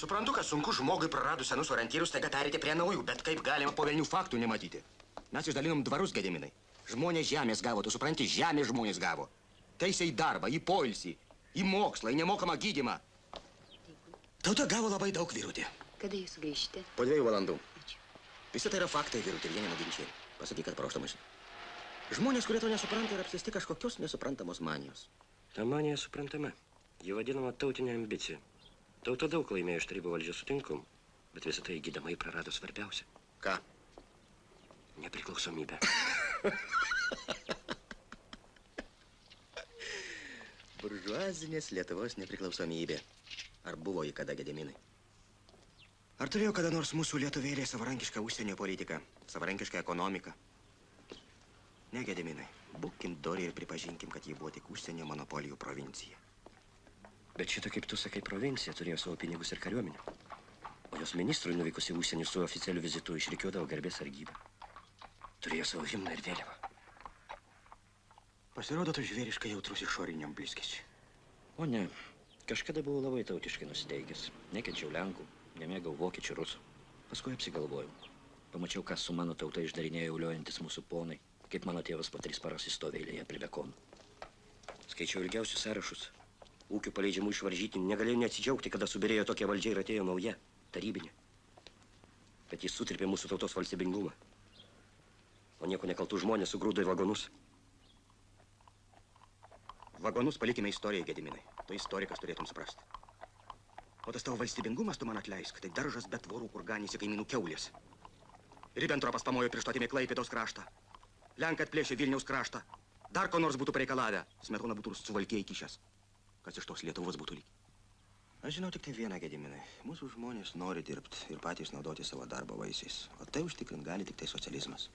Suprantu, kad sunku žmogui praradus senus orientyrus, taiga perėti prie naujų, bet kaip galima po velnių faktų nematyti? Mes išdalinom dvarus, Gediminai. Žmonės žemės gavo, tu supranti, žemės žmonės gavo. Teisė į darbą, į poilsį, į mokslą, į nemokamą gydymą. Tauta gavo labai daug, vyrutė. Kada jūs sugrįžite? Po 2 valandų. Ačiū. Visi tai yra faktai, vyrutė, ir jie nenuginčiai. Pasakyk, kad paruoštamas. Žmonės, kurie to nesupranta, yra apsėsti kažkokios nesuprantamos manijos. Ta manija suprantama. Ji vadinama tautinė ambicija. Tauta daug laimėjo iš tarybų valdžią, sutinku, bet visą tai įgydamai prarado svarbiausia. Ką? Nepriklausomybę. Buržuazinės Lietuvos nepriklausomybė. Ar buvo ji kada, Gediminai? Ar turėjo kada nors mūsų lietuvėlė savarankišką užsienio politiką, savarankišką ekonomiką? Ne, Gediminai, būkim dori ir pripažinkim, kad ji buvo tik užsienio monopolijų provincija. Bet šitą, kaip tu sakai, provincija turėjo savo pinigus ir kariuomenę. O jos ministrui nuvykus į užsienį su oficialiu vizitu išrikiuodavo garbės sargybą. Turėjo savo himną ir vėliavą. Pasirodo, tu žvėriškai jautrus išoriniam blizgesiui. O ne, kažkada buvau labai tautiškai nusiteikęs. Nekenčiau lenkų, nemėgau vokiečių rusų. Paskui apsigalvojau. Pamačiau, kas su mano tauta išdarinėjo uliojantis mūsų ponai, kaip mano tėvas po 3 paras įstovė eilėje prie bekonų. Skaičiau ilgiausius sąrašus. Ūkių paleidžiamų išvaržyti, negalėjau neatsidžiaugti, kada subirėjo tokia valdžia ir atėjo nauja, tarybinė. Bet jis sutripė mūsų tautos valstybingumą. O nieko nekaltų žmonės sugrūdo į vagonus. Vagonus palikime istorijai, Gediminai. Tu istorikas turėtum suprasti. O tas tavo valstybingumas, tu man atleisk, tai daržas be tvorų, kur ganėsi kaimynų kiaulės. Ribentropas pamojo prištotimi Klaipėdos kraštą. Lenkai atplėšė Vilniaus kraštą. Dar ko nors būtų pareikalavę. Smetona būtų suvalkėję įkišęs. Kas iš tos Lietuvos būtų lyg. Aš žinau tik tai vieną, Gediminai. Mūsų žmonės nori dirbti ir patys naudoti savo darbo vaisiais. O tai užtikrint gali tik tai socializmas.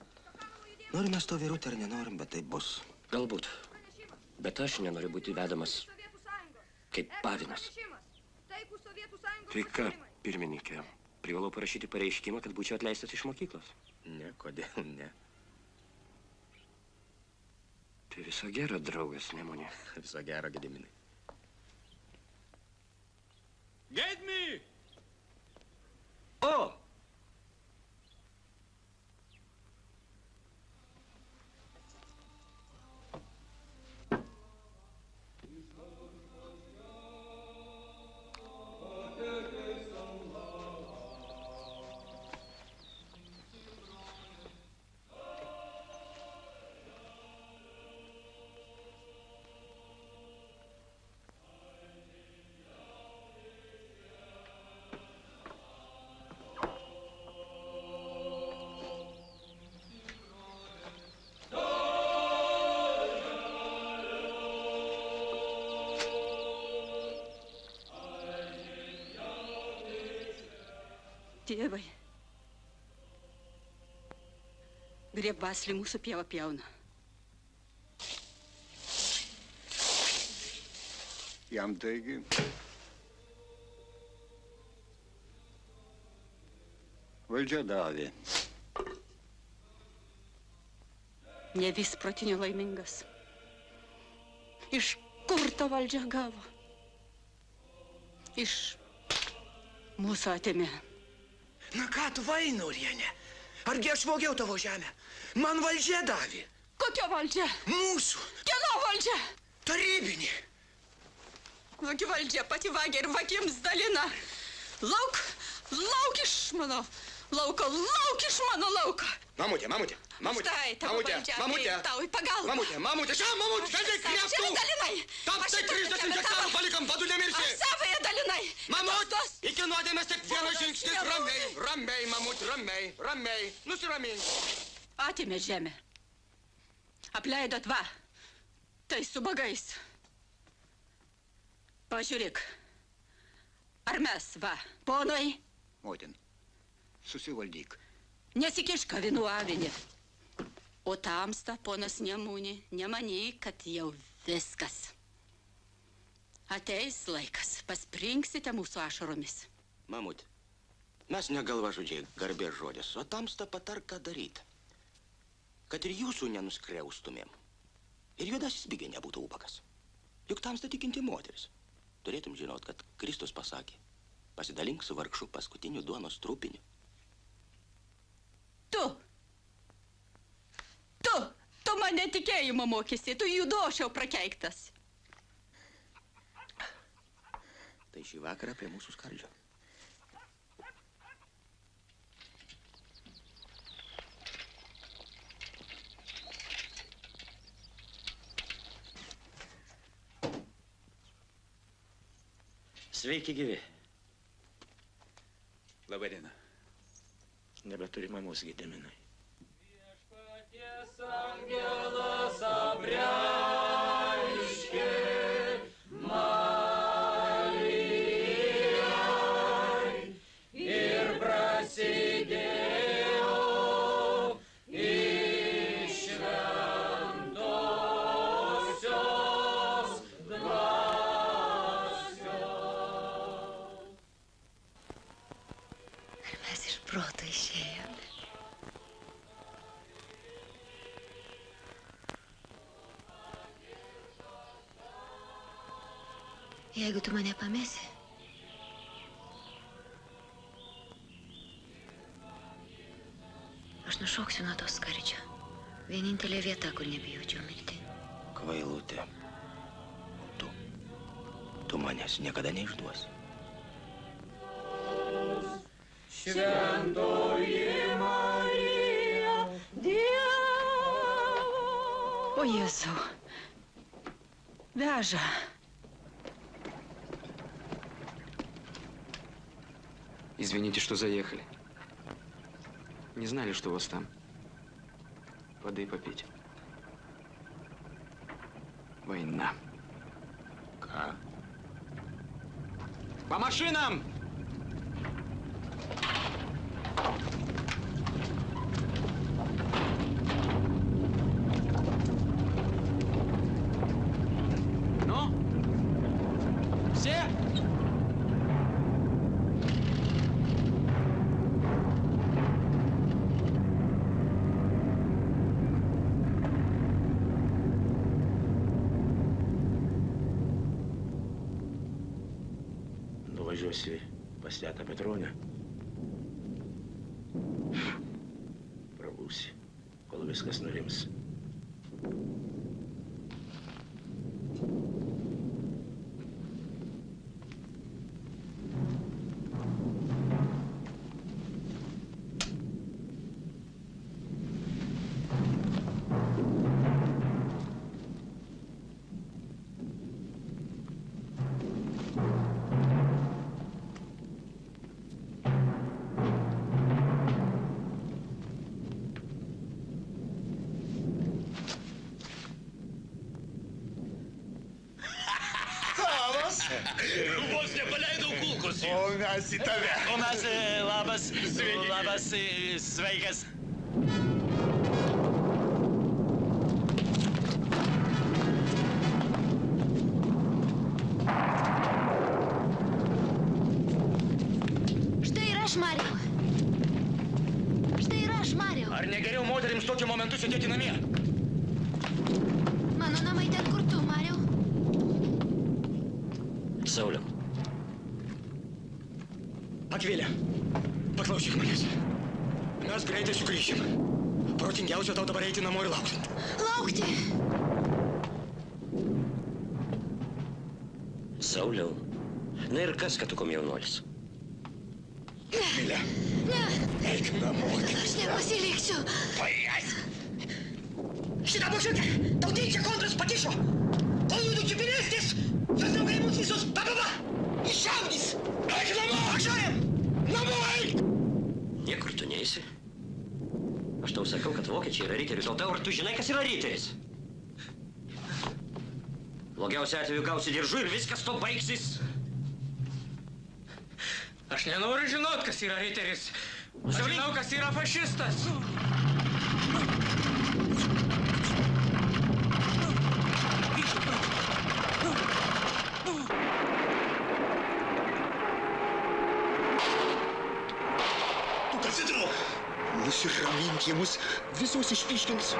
Norim mes to vyrutę ar nenorim, bet tai bus. Galbūt. Bet aš nenoriu būti vedamas kaip pavinas. Tai ką, pirmininkė, privalau parašyti pareiškimą, kad būčiau atleistas iš mokyklos? Ne, kodėl ne? Tai viso gero, draugas, Nemunė. Viso gero, Gediminai. Gedmi! O! Tėvai, grieb baslį mūsų pievą pjauna. Jam taigi. Valdžia davė. Ne vis protinio laimingas. Iš kur ta valdžia gavo? Iš mūsų atėmė. Na ką tu, Vainorienė? Argi aš vogiau tavo žemę? Man valdžia davė. Kokia valdžia? Mūsų. Kieno valdžia? Tarybinė. Kokia valdžia pati vagia ir vagims dalina. Lauk iš mano lauko, lauk iš mano lauko. Mamutė. Štai, tavo valdžia, tau į pagalbą. Mamutė, šiandien krėptų. Aš dalinai. Tam tai 30 hektarų palikam, vadu nemirsi. Aš savąją dalinai. Mamut, iki nuodėmės tik vienas žingsnis. Ramiai, mamut, ramiai. Nusiramink. Atėmė žemę. Apleidot va. Tai su bagais. Pažiūrėk. Ar mes, va, ponai? Motin, susivaldyk. Nesikišk avinų avinį. O tamsta, ponas Nemunė, nemanyk, kad jau viskas. Ateis laikas, pasprinksite mūsų ašaromis. Mamut, mes ne galvažudžiai, garbės žodis, o tamsta patark, ką daryti. Kad ir jūsų nenuskriaustumėm. Ir juodasis bigė nebūtų ubakas. Juk tamsta tikinti moteris. Turėtum žinot, kad Kristus pasakė, Pasidalink su vargšu paskutiniu duonos trupiniu. Tu mane tikėjimo mokysi, tu judošiau prakeiktas. Tai šį vakarą prie mūsų skardžio. Sveiki gyvi. Labą dieną. Nebeturi mamos Gediminai. Mes iš proto išėjome. Jeigu tu mane pamesi, aš nušoksiu nuo to skardžio. Vienintelė vieta, kur nebijočiau mirti. Kvailutė. Tu manęs niekada neišduosi. O Jėzau. Veža. Извините, что заехали. Не знали, что у вас там. Воды попить. Война. Ką? По машинам! Ну? Все? Nuvažiuosi pas tetą Petronę. Prabūsi, kol viskas nurims. Vos nepaleidau kulkos. O mes į tave. O mes, labas, labas, sveikas. Štai ir aš, Mariau. Štai ir aš, Mariau. Ar negeriau moterims tokiu momentu sėdėti namie? Mano namai ten, kur tu, Mariau. Sauliau, Akvilė, paklausyk manęs. Mes greitai sugrįšim. Protingiausia tau dabar eiti namo ir laukti. Laukti. Sauliau. Na ir kas, kad tu komjaunuolis? Akvilė, Ne, eik namo. aš nepasiliksiu. Šitą bušiukę tau tyčia kontras pakišo. Kol jų nukipinėstis, jos draugai mus visus pababa. Iššaudys. Eik namo. Važiuojam. Namo eik. Niekur tu neisi. Aš tau sakau, kad vokiečiai yra riterius, o tau ar tu žinai, kas yra riteris? Blogiausia atveju gausi diržų ir viskas to baigsis. Aš nenoriu žinot, kas yra riteris. Aš žinau, kas yra fašistas. Tu pasitrauk. Nusiramink, jie mus visus išpiškins.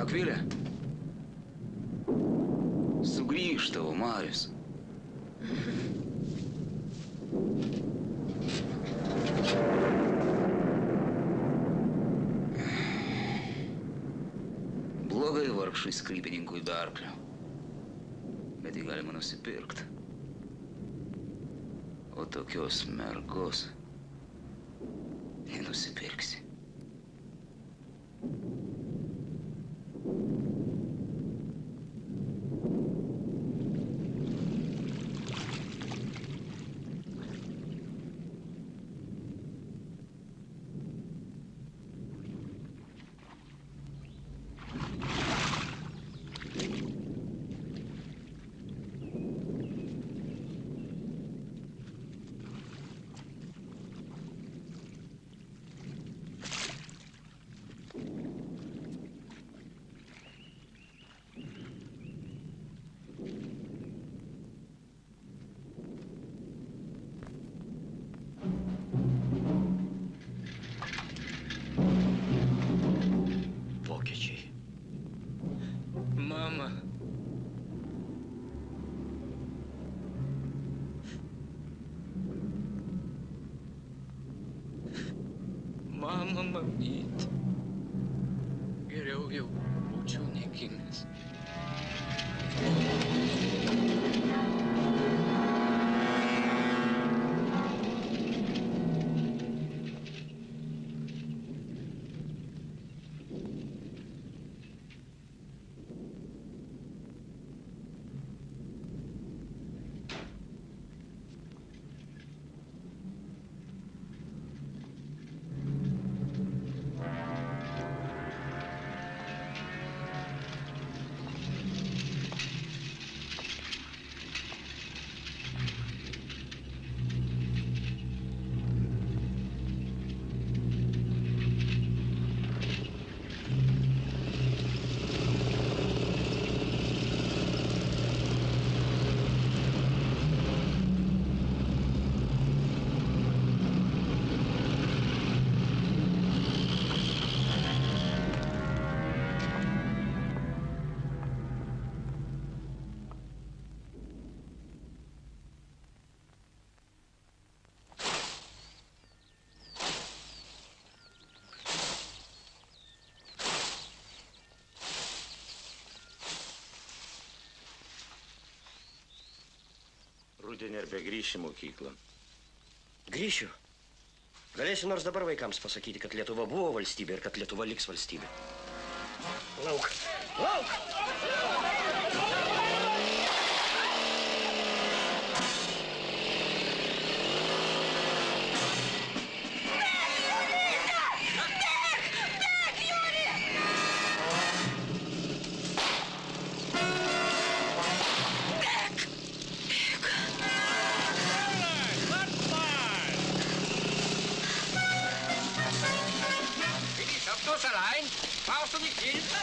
Akvilė. Sugrįž tavo Marius. Blogai vargšui skrypininkui be arklio. Bet jį galima nusipirkti. O tokios mergos nenusipirksi. Vokiečiai. Mama. Mama, mamyt. Geriau jau būčiau negimęs. Rudenį ar begrįši mokyklą? Grįšiu. Galėsiu nors dabar vaikams pasakyti, kad Lietuva buvo valstybė ir kad Lietuva liks valstybė. Lauk! Lauk! Allein? Brauchst du nicht Hilfe?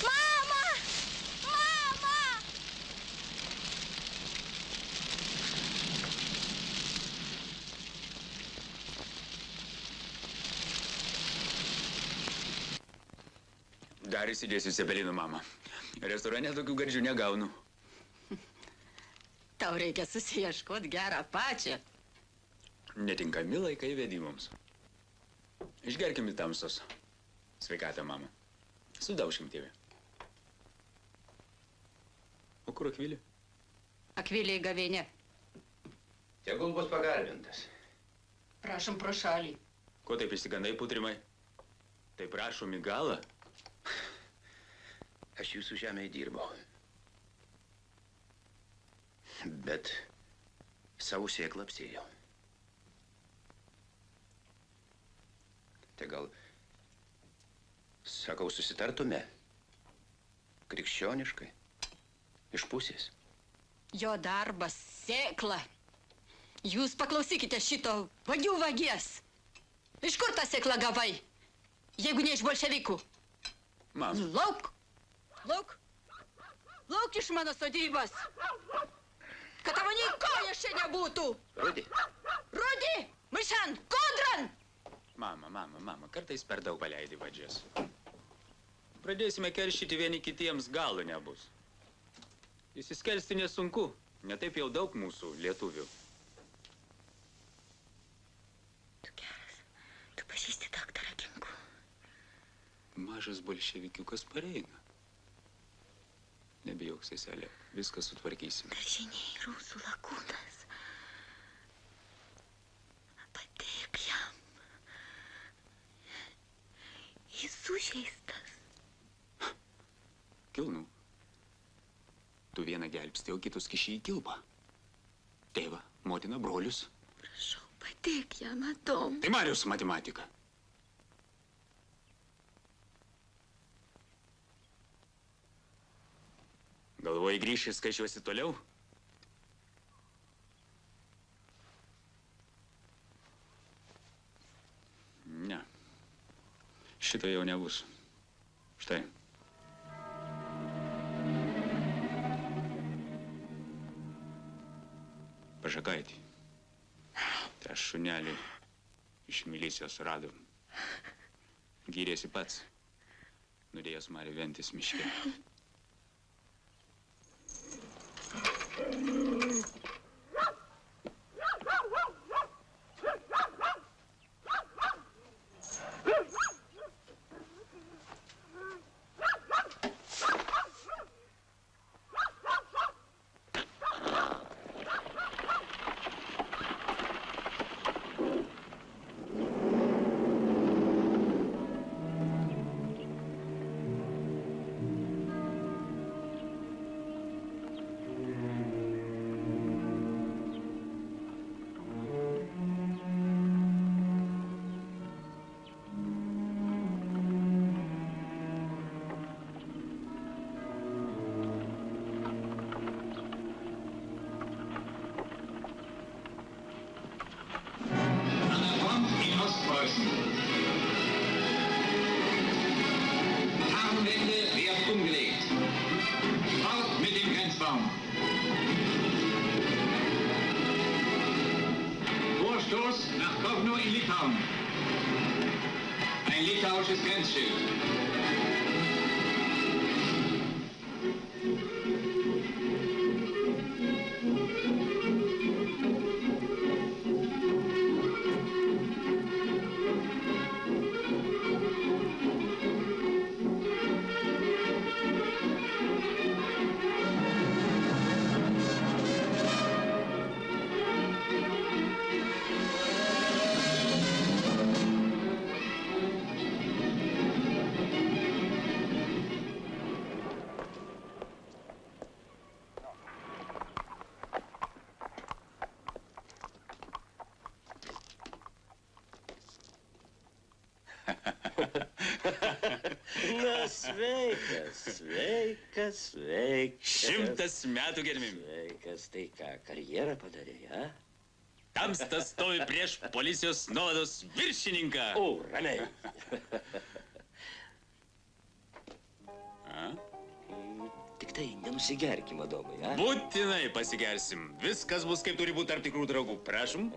Mama! Mama! Dar įsidėsiu cepelinų, mama. Restorane tokių gardžių negaunu. Tau reikia susiieškoti gerą pačią. Netinkami laikai vedimams. Išgerkim į tamsos. Sveikatą, mama. Sudaužkim tėvę. O kur Akvilė? Akvilė į gavėnę. Tegul bus pagarbintas. Prašom pro šalį. Ko taip įsigandai, putrimai? Tai prašom į galą. Aš jūsų žemėje dirbau. Bet savo sėklą apsėjau. Tai gal, sakau, susitartume krikščioniškai, iš pusės. Jo darbas sėkla. Jūs paklausykite šito vagių vagies. Iš kur tą sėklą gavai, jeigu ne iš bolševikų? Mam. Lauk! Lauk! Lauk iš mano sodybos! Kad tavo nei koja čia nebūtų! Rudi. Rudi! Mišan! Kodran! Mama, kartais per daug paleidi vadžias. Pradėsime keršyti vieni kitiems, galo nebus. Įsiskelsti nesunku, netaip jau daug mūsų lietuvių. Tu geras, tu pažįsti daktarą Ginkų. Mažas bolševikiukas pareina. Nebijok, seselė, viską sutvarkysim. Daržiniai rusų lakūnas. Padėk jam. Jis sužeistas. Kilnu. Tu vieną gelbsti, o kitus kiši į kilpą. Tėva, motina, brolius. Prašau, padėk jam, Atom. Tai Marius matematika. Galvoji, grįši, skaičiuosi toliau? Ne. Šito jau nebus. Štai. Pažakaitį. tą šunelį iš milicijos radom. Gyrėsi pats, nudėjęs Marį Ventis miške. Vorstoß nach Kovno in Litauen. Ein litauisches Grenzschild. Na, sveikas, sveikas, sveikas. 100 metų, gerbiami. Sveikas, tai ką, karjerą padarei, a? Tamstas stovi prieš policijos nuovados viršininką. O, ramiai. Tik tai nenusigerkim, Adomai, a? Būtinai pasigersim. Viskas bus kaip turi būti tarp tikrų draugų. Prašom.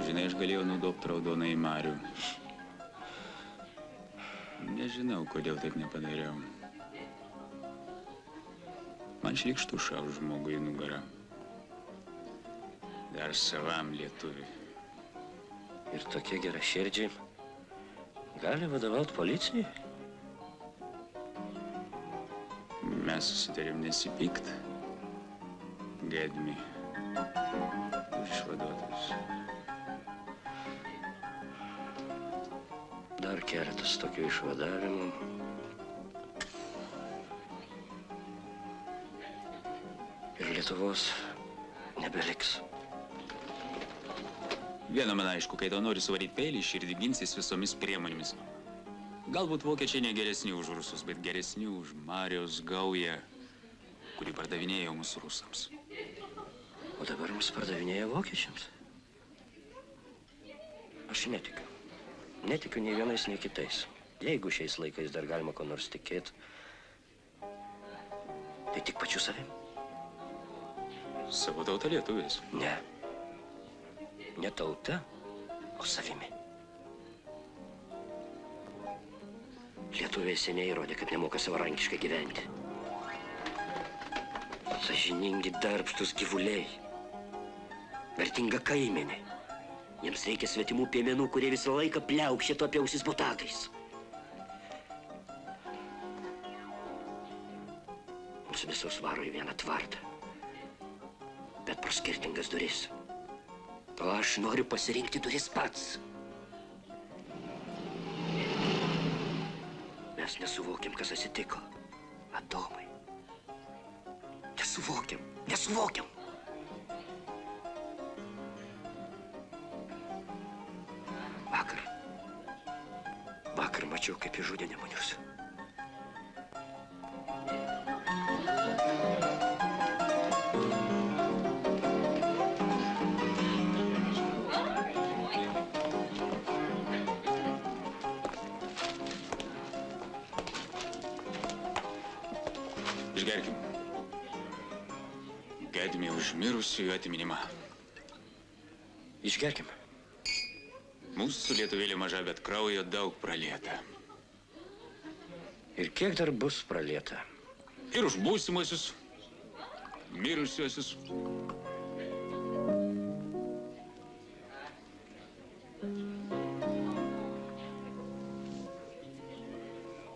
Žinai, aš galėjau nudobti raudoną į Marių. Nežinau, kodėl taip nepadariau. Man šlykštų šau žmogui į nugarą. Dar savam lietuviui. Ir tokie geraširdžiai gali vadovauti policijai? Mes susitarėm nesipykt. Gedmi. Išvaduotas. Dar keletas tokių išvadavimų. Ir Lietuvos nebeliks. Viena man aišku, kai tau nori suvaryti peilį, širdį ginsis visomis priemonėmis. Galbūt vokiečiai negeresni už rusus, bet geresni už Marijos gaują, kurį pardavinėjo mūsų rusams. O dabar mus pardavinėja vokiečiams. Aš netikiu. Netikiu nei vienais, nei kitais. Jeigu šiais laikais dar galima ko nors tikėti, tai tik pačiu savim. Savo tauta lietuviais. Ne. Ne tauta, o savimi. Lietuviai seniai įrodė, kad nemoka savarankiškai gyventi. Sąžiningi, darbštus gyvuliai. Vertinga kaimenė. Jiems reikia svetimų piemenų, kurie visą laiką pliaukšėtų apie ausis botagais. Mums visus varo į vieną tvartą, bet pro skirtingas duris. O aš noriu pasirinkti duris pats. Mes nesuvokiam, kas atsitiko. Adomai. Nesuvokiam. Vakar mačiau, kaip įžudė Nemanius. Išgerkim. Gedimį už mirusiųjų atminimą. Išgerkim. Mūsų lietuvėlė maža, bet kraujo daug pralieta. Ir kiek dar bus pralieta? Ir už būsimuosius, mirusiuosius.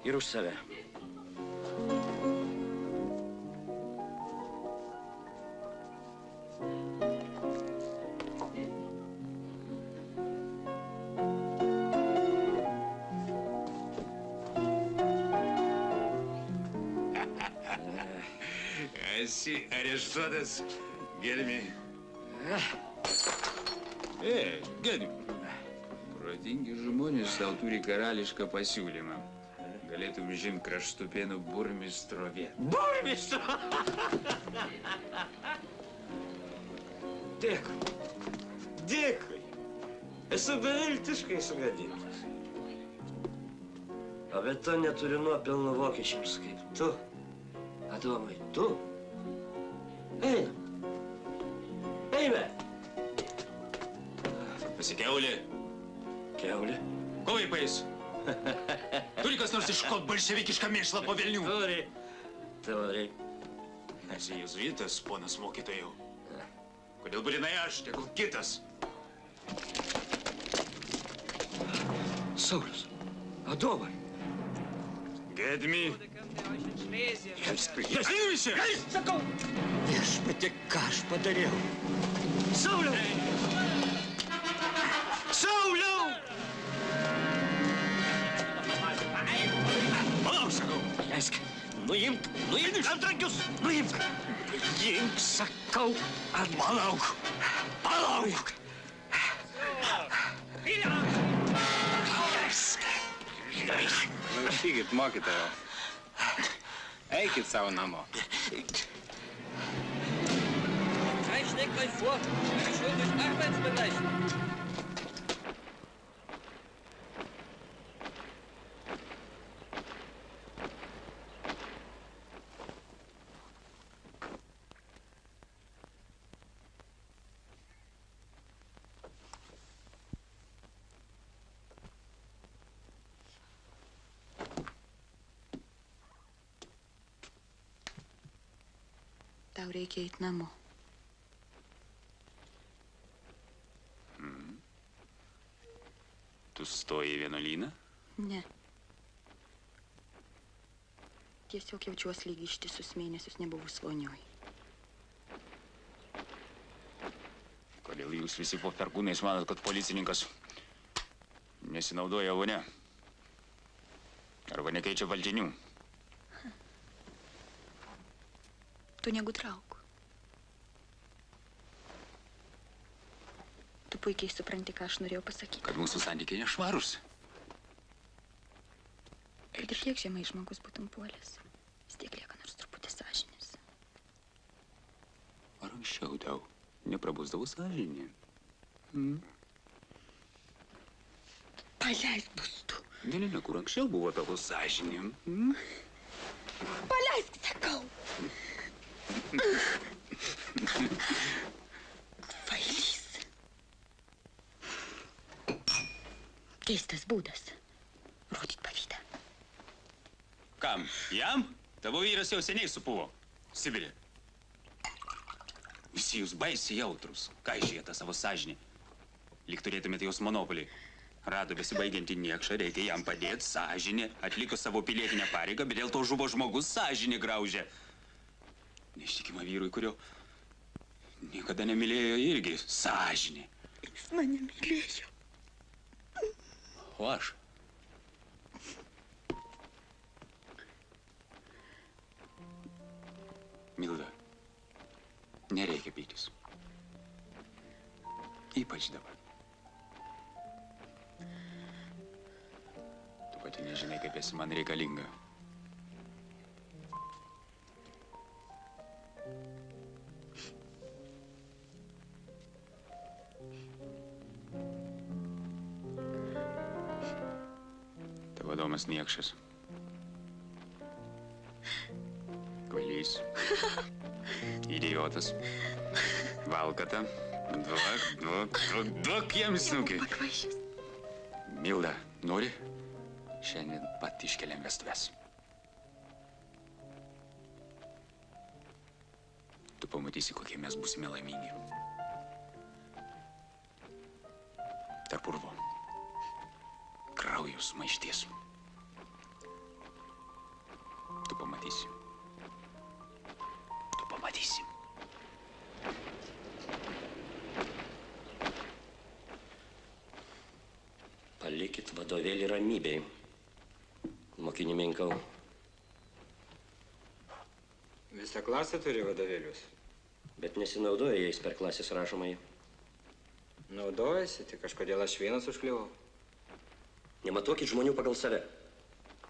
Ir už save. Esi areštuotas, Gedimi. Gedimi. Protingi žmonės tau turi karališką pasiūlymą. Galėtum žimti Kraštupėnų burmistro vietą. Burmistro! Dėkui. Esu beviltiškai sugadintas. O bet to neturiu nuopelnų vokiečiams kaip tu. Adomai, tu? Eime! Pasikeulė. Keulė? Ko vaipais? Turi kas nors iškot bolševikišką mėšlą po velnių? Turi. Esi jėzuitas, ponas mokytojau. Kodėl būtinai aš, tegul kitas? Saulius, Adomai. Gedimi. Einu visi! Sakau! Viešpatie, ką aš padariau? Sauliau! Sauliau! Palauk, sakau! Leisk, nuimk antrankius! Nuimk! Imk, sakau! Palauk! Palauk! Klausykit, mokytojo. Eikit savo namo. Steckt euch vor, schon durch Arbeitsbereich. Tau reikia eiti namo. Tu stoji į vienuolyną? Ne. Tiesiog jaučiuosi lyg ištisus mėnesius nebuvus vonioj. Kodėl jūs visi po perkūnais manot, kad policininkas nesinaudoja vonia? Arba nekeičia valdinių? Tu negudrauk. Tu puikiai supranti, ką aš norėjau pasakyti. Kad mūsų santykiai nešvarūs. Kad ir kiek žemai žmogus būtum puolęs, vis tiek lieka nors truputį sąžinės. Ar anksčiau tau neprabusdavo sąžinė? Paleisk bus tu. Ne, kur anksčiau buvo tavo sąžinė. Paleisk, sakau. Kvailys. Keistas būdas. Rodyt pavydą. Kam? Jam? Tavo vyras jau seniai supuvo. Sibirė. Visi jūs baisiai jautrus. Ką išėta savo sąžinį? Lyg turėtumėte jos monopolį. Rado besibaigiantį niekšą, reikia jam padėti, sąžinė, atliko savo pilietinę pareigą, bet dėl to žuvo žmogus, sąžinė graužė. Neištikima vyrui, kurio niekada nemylėjo irgi, sąžinė. Jis mane mylėjo. O aš? Milda, nereikia pyktis. Ypač dabar. Tu pati nežinai, kaip esi man reikalinga. Tavo domas niekšas. Kvailys. Idiotas. Valkata. Duok jam snukį. Pakvaišęs. Milda, nori? Šiandien pat iškeliam vestuves. Tu pamatysi, kokie mes būsime laimingi. Tarp urvo. Kraujo sumaišties. Tu pamatysi. Tu pamatysi. Palikit vadovėlį ramybėj. Mokinimininkau. Visa klasė turi vadovėlius. Bet nesinaudoja jais per klasės rašomai. Naudojasi, tik kažkodėl aš vienas užkliuvau. Nematuokit žmonių pagal save.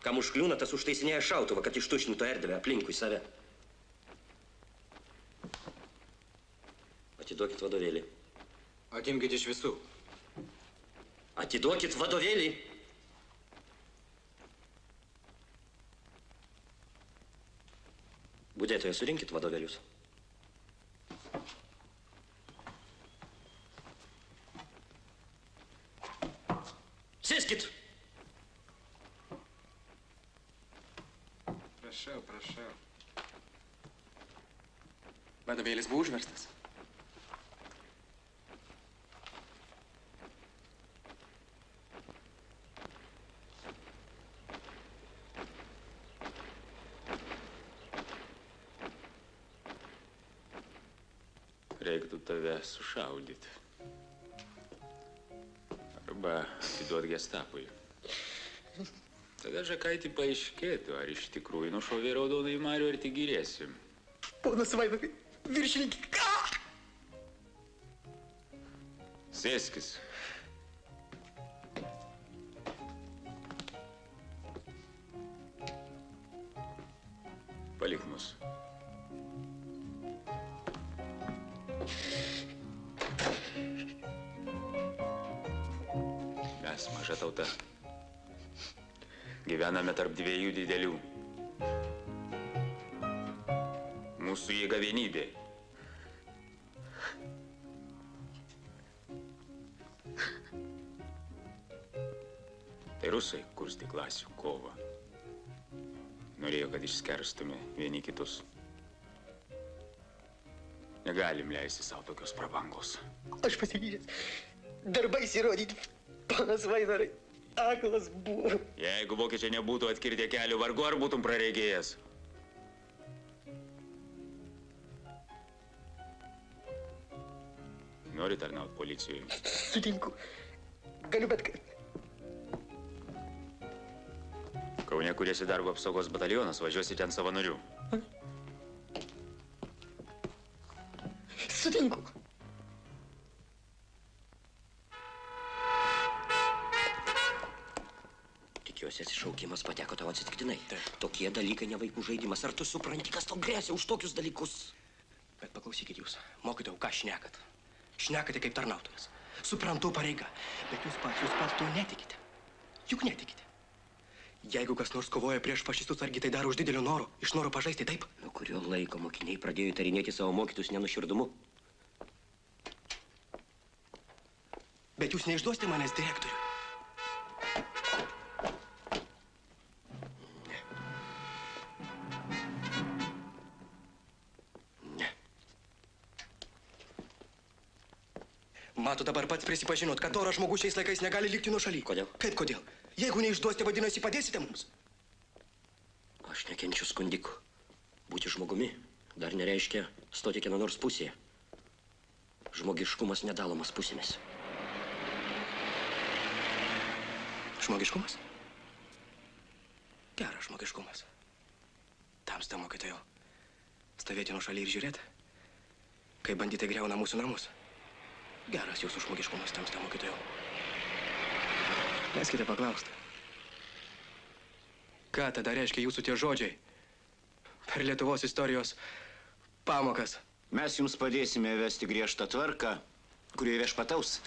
Kam užkliūna, tas užtaisinėja šautuvą, kad ištušnintų erdvę aplinkui save. Atiduokit vadovėlį. Atimkit iš visų. Atiduokit vadovėlį. Budėtoje, surinkit vadovėlius. Sėskit! Prašau. Vadovėlis buvo užverstas. Reiktų tave sušaudyti. Arba atiduot gestapui. Tada Žakaitį paaiškėtų, ar iš tikrųjų nušovė raudonąjį marių, ar tik gyrėsi. Ponas Vaivai, viršininkai, ką? Sėskis. Palik mus. Mes maža tauta. Gyvename tarp dviejų didelių. Mūsų jėga vienybė. Tai rusai kurstė klasių kovą. Norėjo, kad išskerstume vieni kitus. Negalim leisti savo tokios prabangos. Aš pasiryžęs darbais įrodyti, ponas Vaivarai, aklas buvo. Jeigu vokiečiai nebūtų atkirtę kelių, vargu ar būtum praregėjęs. Nori tarnaut policijoje? Sutinku. Galiu bet kaip. Kaune kuriasi darbo apsaugos batalionas, važiuosi ten savanorių. Sutinku. Tikiuosi, atsišaukimas pateko tau atsitiktinai. Tokie dalykai ne vaikų žaidimas. Ar tu supranti, kas tau grėsia už tokius dalykus? Bet paklausykit jūs, mokytojau, ką šnekat? Šnekate kaip tarnautojas. Suprantu pareiga, bet jūs pats to netikite. Juk netikite. Jeigu kas nors kovoja prieš fašistus, argi tai daro už didelio noro, iš noro pažaisti, taip? Nuo kurio laiko mokiniai pradėjo įtarinėti savo mokytus nenuširdumu? Bet jūs neišduosite manęs direktoriui. Mato, dabar pats prisipažinot, kad doras žmogus šiais laikais negali likti nuo šaly. Kodėl? Kaip kodėl? Jeigu neišduosite, vadinasi, padėsite mums. Aš nekenčiu skundikų. Būti žmogumi dar nereiškia stoti kieno nors pusėje. Žmogiškumas nedalomas pusėmis. Žmogiškumas? Geras žmogiškumas. Tamsta, mokytojau. Stovėti nuo šaly ir žiūrėti, kai banditai griauna mūsų namus. Geras jūsų žmogiškumas, tamsta, mokytojau. Leiskite paklausti. Ką tada reiškia jūsų tie žodžiai per Lietuvos istorijos pamokas? Mes jums padėsime vesti griežtą tvarką, kurioje viešpataus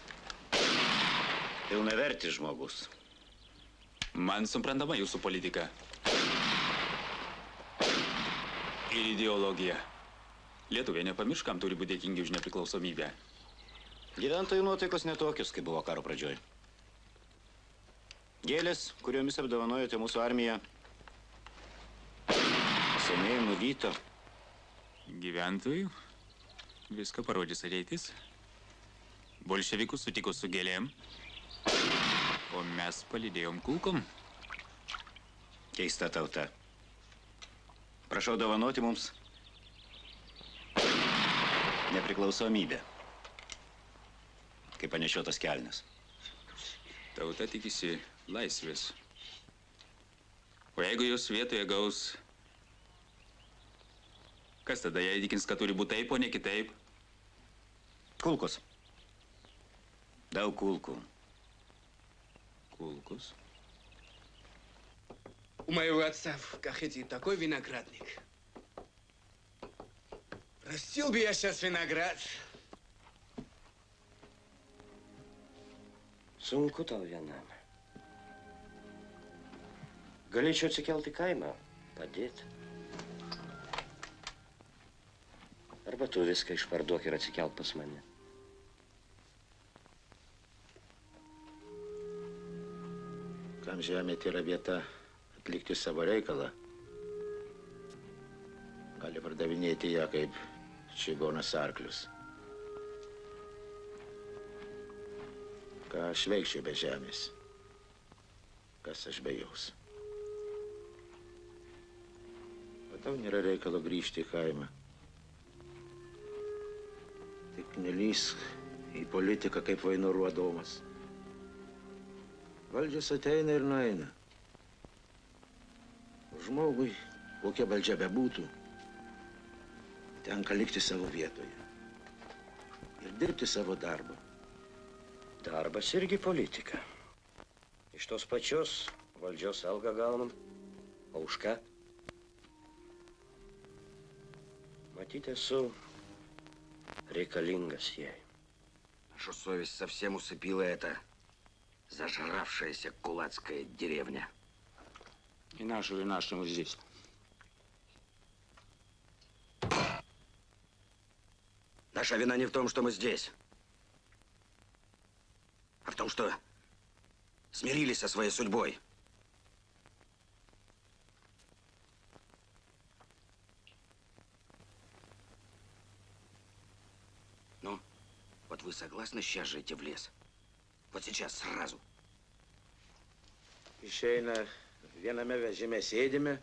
pilnavertis žmogus. Man suprantama jūsų politika. Ir ideologija. Lietuviai nepamirškam turi būti dėkingi už nepriklausomybę. Gyventojų nuotaikos netokios, kaip buvo karo pradžioj. Gėlės, kuriomis apdovanojote mūsų armiją, seniai nuvyto. Gyventojų viską parodys ateitis. Bolševikus sutiko su gėlėm, o mes palydėjom kulkom. Keista tauta. Prašau dovanoti mums nepriklausomybę, kaip panešiotas kelnes. Tauta tikisi laisvės. O jeigu jos vietoje gaus, kas tada ją įtikins, kad turi būti taip, o ne kitaip? Kulkos. Daug kulkų. Kulkus? У моего отца в Кахете такой виноградник. Растил бы я сейчас виноград. Sunku tau vienam. Galėčiau atsikelti kaimą, padėti. Arba tu viską išparduok ir atsikelt pas mane. Kam žemė tai yra vieta atlikti savo reikalą, gali pardavinėti ją kaip čigonas arklius. Ką aš veikčiau be žemės? Kas aš be jos? O tau nėra reikalo grįžti į kaimą. Tik nelįsk į politiką kaip vainoro adomas. Valdžios ateina ir nueina. Žmogui, kokia valdžia bebūtų, tenka likti savo vietoje ir dirbti savo darbą. Darbas irgi politika. Iš tos pačios valdžios algą gaunam. O už ką? Matyt, esu reikalingas ей. Что совесть совсем усыпила эта зажравшаяся кулацкая деревня. И нашему здесь. Наша вина не в том, что мы здесь, а в том, что смирились со своей судьбой. Ну, вот вы согласны сейчас же идти в лес? Вот сейчас, сразу. Išeina, viename vežime sėdime,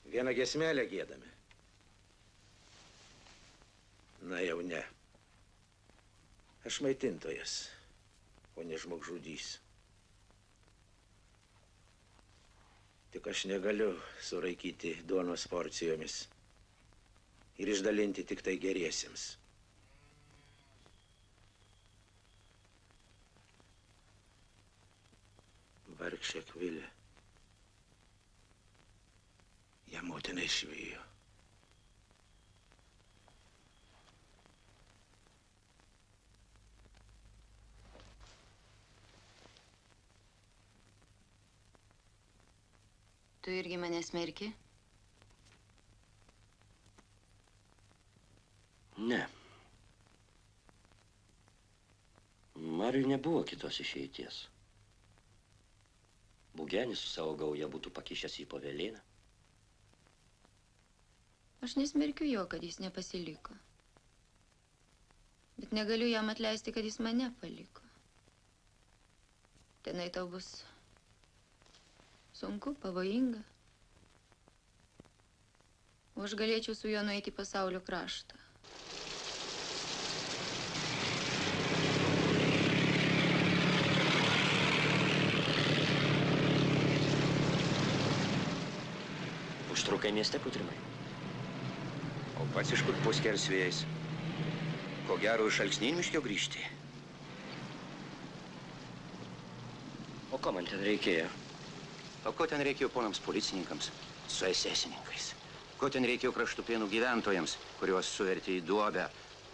vieną giesmelę giedame. Na jau ne. Aš maitintojas, o ne žmogžudys. Tik aš negaliu suraikyti duonos porcijomis ir išdalinti tik tai geriesiems. Vargšė Kvilė. Ją motina išvijo. Tu irgi mane smerki? Ne. Mariui nebuvo kitos išeities. Bugenis su savo gauja būtų pakišęs į Povėlėną. Aš nesmerkiu jo, kad jis nepasiliko. Bet negaliu jam atleisti, kad jis mane paliko. Tenai tau bus sunku, pavojinga. O aš galėčiau su juo nueiti į pasaulio kraštą. Užtrukai mieste, Putrimai? O pats iš kur puskersvėjais? Ko gero iš Alksnynmiškio grįžti? O ko man ten reikėjo? O ko ten reikėjo ponams policininkams su esesininkais? Ko ten reikėjo Kraštupėnų gyventojams, kuriuos suvertė į duobę?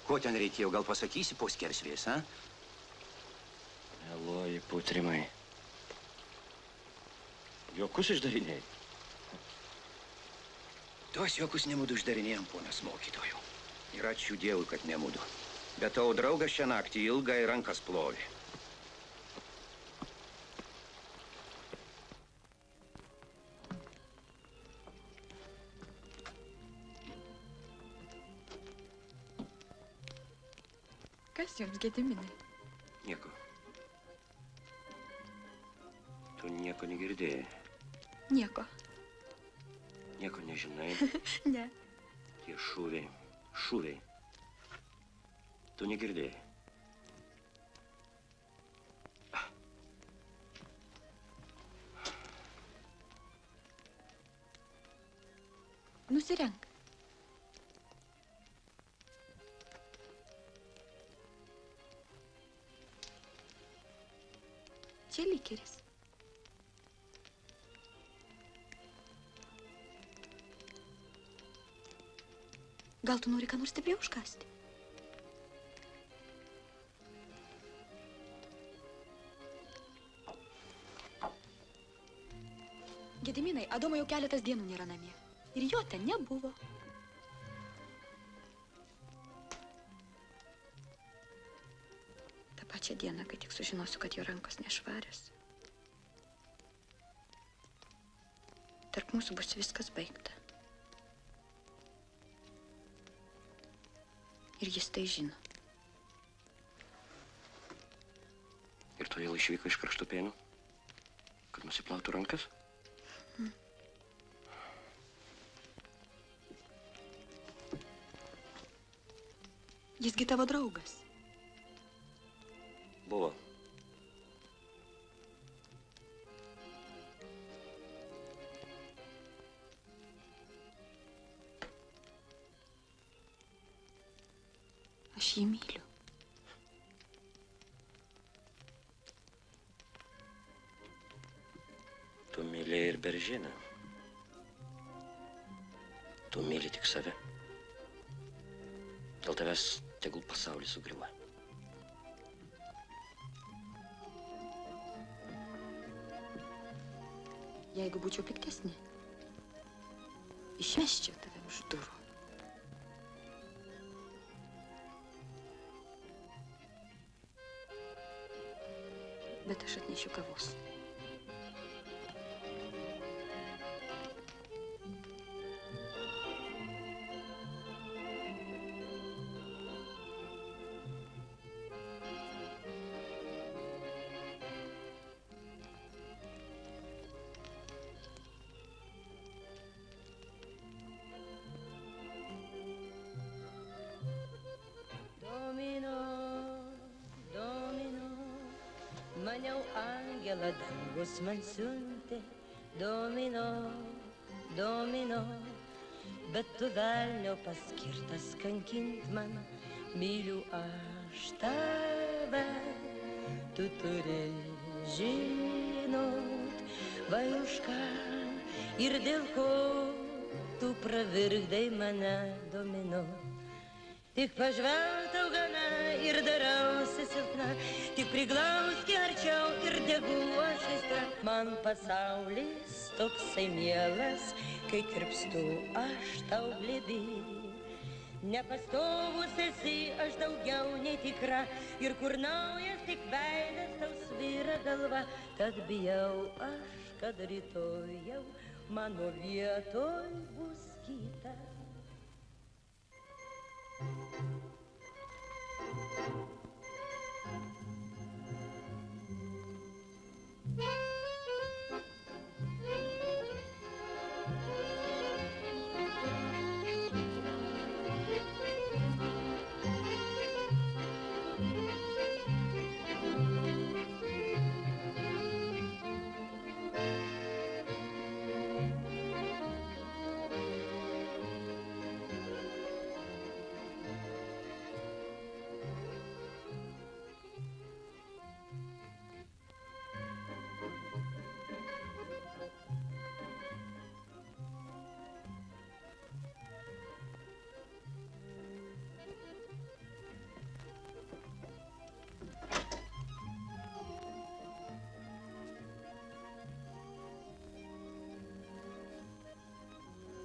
Ko ten reikėjo, gal pasakysi puskersvėjais, ha? Meluoji, Putrimai. Juokus išdarinėjai? Tuos juokus nemudu išdarinėjom, ponas mokytojų. Ir ačiū Dievui, kad nemudu. Bet tavo draugas šią naktį ilgai rankas plovė. Kas jums, Gediminai? Nieko. Tu nieko negirdėjai. Nieko. Nieko nežinai. Ne. Tie šūviai. Šūviai. Tu negirdėjai. Nusirenk. Čia likeris. Gal tu nori ką nors stipriau užkasti? Gediminai, Adomo jau keletas dienų nėra namie. Ir jo ten nebuvo. Ta pačia diena, kai tik sužinosiu, kad jo rankos nešvarios. Tarp mūsų bus viskas baigta. Ir jis tai žino. Ir todėl išvyko iš Kraštupėnų, kad nusiplautų rankas? Jisgi tavo draugas. Buvo. Aš jį myliu. Tu mylėjai ir Beržiną. Tu myli tik save. Dėl tavęs tegul pasaulis sugriuva. Jeigu būčiau piktesnė, išmesčiau tave už durų. Bet aš atnešiu kavos. Maniau angelą dangus man siuntė, domino, domino, bet tu velnio paskirtas kankint man, myliu aš tave, tu turi žinot, vai už ką ir dėl ko tu pravirkdai mane, domino. Tik pažvelk tau gana ir darausi silpna, tik priglauski arčiau ir degu aš aistra. man pasaulis toksai mielas, kai tirpstu aš tau glėby. Nepastovus esi aš daugiau nei tikra, ir kur naujas tik veidas tau svyra galva, tad bijau aš, kad rytoj jau mano vietoj bus kita.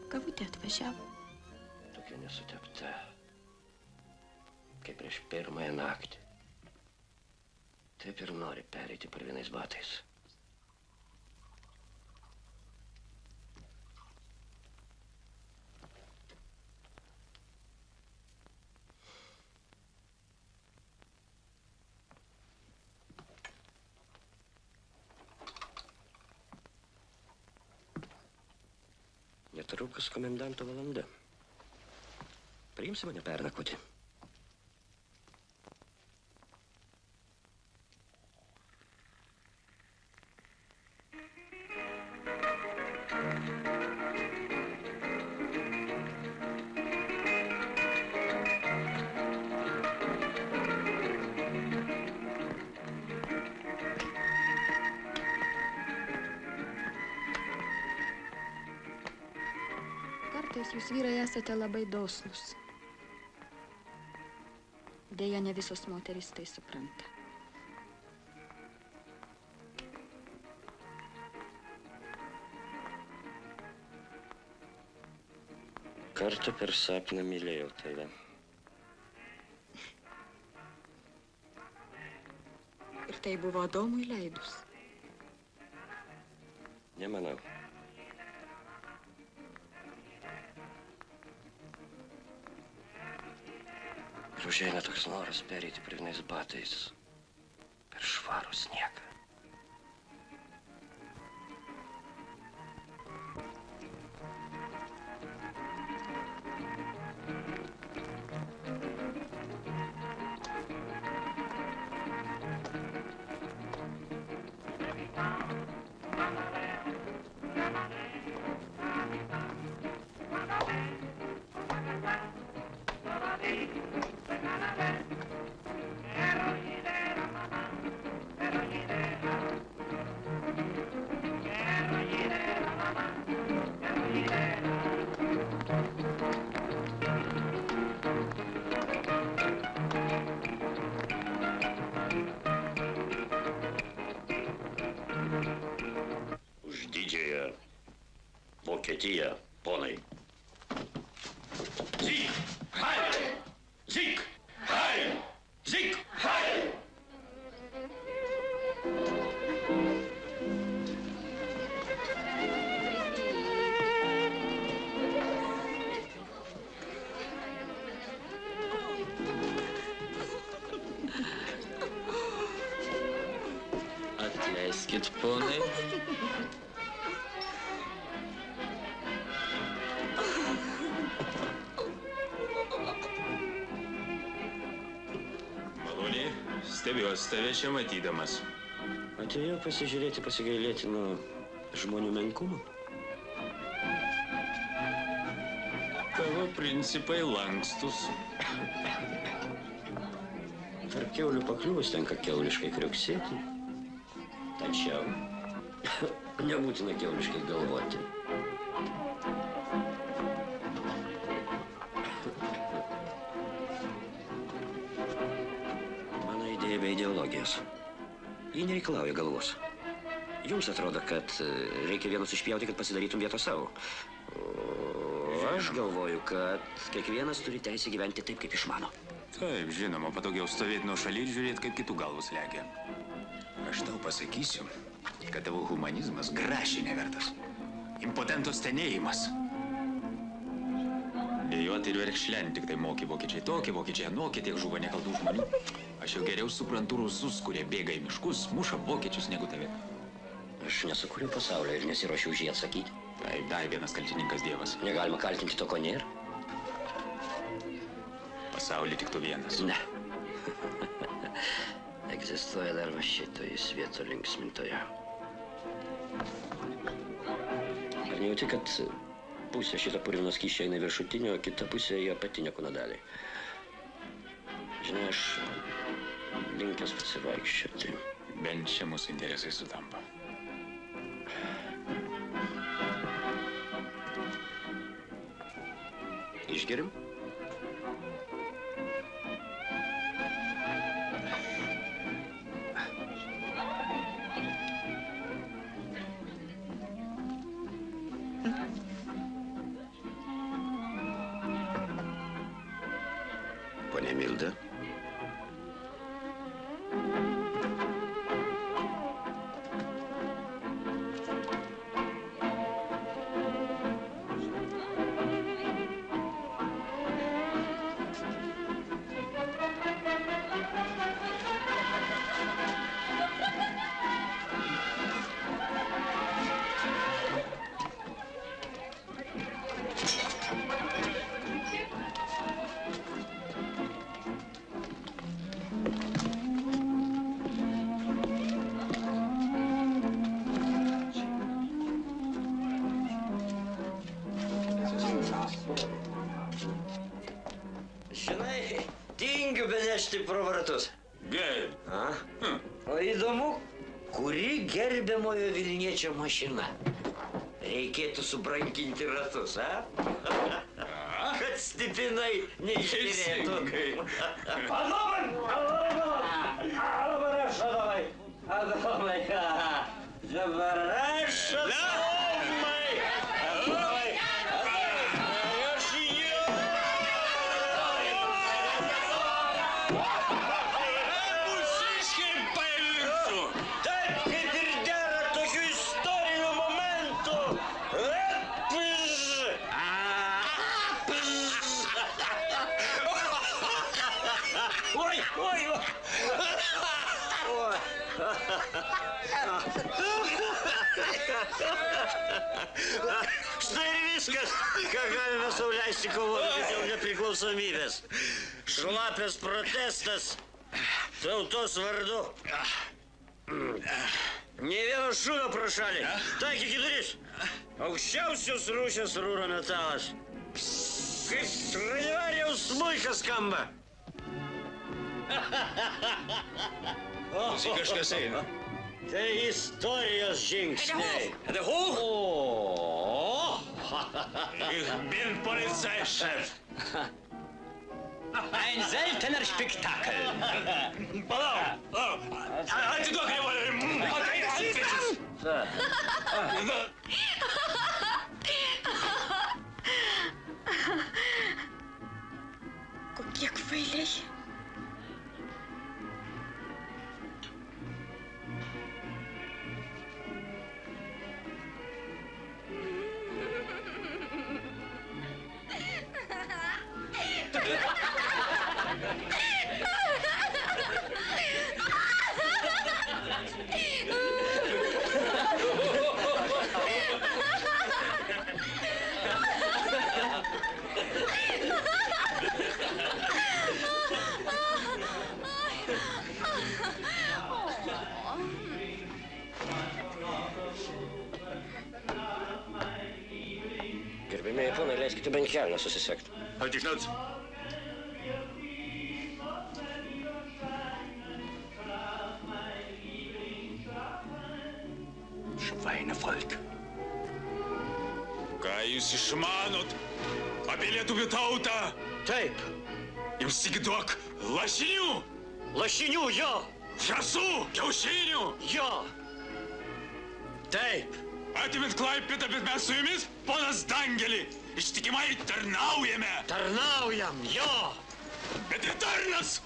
Kavutė atvažiavo. Tokia nesutepta, kaip prieš pirmąją naktį. Taip ir nori pereiti purvinais batais. Netrukus komendanto valanda. Priimsi mane pernakvoti? Kartais jūs vyrai esate labai dosnus. Deja, ne visos moterys tai supranta. Kartą per sapną mylėjau tave. Ir tai buvo Adomui leidus. Nemanau. Ir užeina toks noras pereiti purvinais batais per švarų sniegą. Vokietija, ponai. Sieg! Heil! Sieg! Heil! Sieg! Heil! Atleiskit, ponai. Stebiuosi tave čia matydamas. Atėjau pasižiūrėti, pasigailėti nuo žmonių menkumo. Tavo principai lankstus. Tarp kiaulių pakliuvus tenka kiauliškai kriuksėti. Tačiau nebūtina kiauliškai galvoti. Be ideologijos. Ji nereikalauja galvos. Jums atrodo, kad reikia vienus išpjauti, kad pasidarytum vietą savo. O aš galvoju, kad kiekvienas turi teisę gyventi taip, kaip išmano. Taip, žinoma, patogiau stovėti nuo šaly ir žiūrėti, kaip kitų galvos lekia. Aš tau pasakysiu, kad tavo humanizmas grašiai nevertas. Impotento stenėjimas. Dėjoti ir verkšlenti, tik tai moki vokiečiai tokie, vokiečiai anokie, tiek žuvo nekaltų žmonių. Aš jau geriau suprantu rusus, kurie bėga į miškus, muša vokiečius negu tave. Aš nesukūriau pasaulio ir nesiruošiu už jį atsakyti. Taip, dar vienas kaltininkas Dievas. Negalima kaltinti to, ko nėra. Pasaulį tik tu vienas. Ne. Egzistuoja dar va šitoji svieto linksmintoja. Ar nejauti, kad pusė šitą purvino skysčio eina į viršutinio, o kita pusė į apatinio kūno dalį? Žinai, aš linkęs pasivaikščioti. Bent čia mūsų interesai sutampa. Išgerim? Ponia Milda. Žinai, tingiu benešti pro vartus. Gerai. O įdomu, kuri gerbiamojo Vilniečio mašina? Reikėtų subrankinti ratus, a? Kad stipinai neištirėtų. Adomai, dabar aš Adomai. Štai ir viskas, ką galime sau leisti kovoti dėl nepriklausomybės. Šlapias protestas tautos vardu. Nė vieno šūvio pro šalį. Taikykit duris. Aukščiausios rūšies rūro metalas. Kaip Stradivarijaus smuikas skamba. Visi kažkas eina. Tai istorijos žingsniai. Ich bin Polizeichef. Ein seltener Spektakel. Palauk! Atiduok revolverį! Kokie kvailiai. Gerbėmėjai ponai, leiskite bent kelną susisekt. Halt die Schnauze! Schweinevolk. Ką jūs išmanot apie lietuvių tautą? Taip. Jums tik duok lašinių! Lašinių, jo! Žąsų, kiaušinių! Jo! Taip. Atimėt Klaipėdą, bet mes su jumis, ponas Dangelį, ištikimai tarnaujame. Tarnaujam, jo. Bet ir tarnas